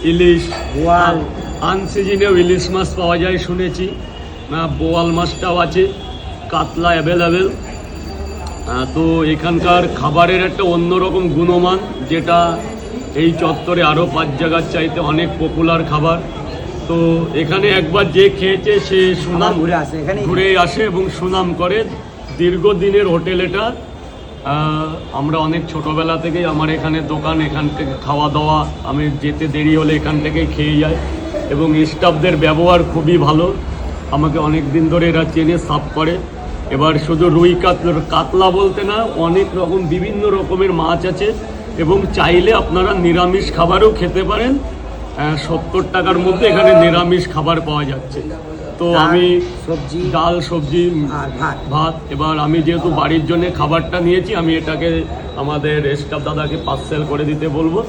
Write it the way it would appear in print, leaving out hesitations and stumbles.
ইলিশ, বোয়াল, আনসিজনেও ইলিশ মাছ পাওয়া যায় শুনেছি, বোয়াল মাছটাও আছে, কাতলা অ্যাভেলেবেল। তো এখানকার খাবারের একটা অন্যরকম গুণমান, যেটা এই চত্বরে আরও 5 জায়গার চাইতে অনেক পপুলার খাবার। তো এখানে একবার যে খেয়েছে সে সুনাম ঘুরে আসে এবং সুনাম করে। দীর্ঘদিনের হোটেল এটা। আমরা অনেক ছোটোবেলা থেকেই আমার এখানে দোকান, এখান থেকে খাওয়া দাওয়া, আমি যেতে দেরি হলে এখান থেকেই খেয়ে যাই এবং স্টাফদের ব্যবহার খুবই ভালো। আমাকে অনেক দিন ধরে এরা চেনে, সার্ভ করে। এবার শুধু রুই কাতলা বলতে না, অনেক রকম বিভিন্ন রকমের মাছ আছে এবং চাইলে আপনারা নিরামিষ খাবারও খেতে পারেন। 70 টাকার মধ্যে এখানে নিরামিষ খাবার পাওয়া যাচ্ছে। তো আমি ডাল, সবজি, ভাত। এবার আমি যেহেতু বাড়ির জন্য খাবারটা নিয়েছি, আমি এটাকে আমাদের স্টাফ দাদাকে পার্সেল করে দিতে বলবো।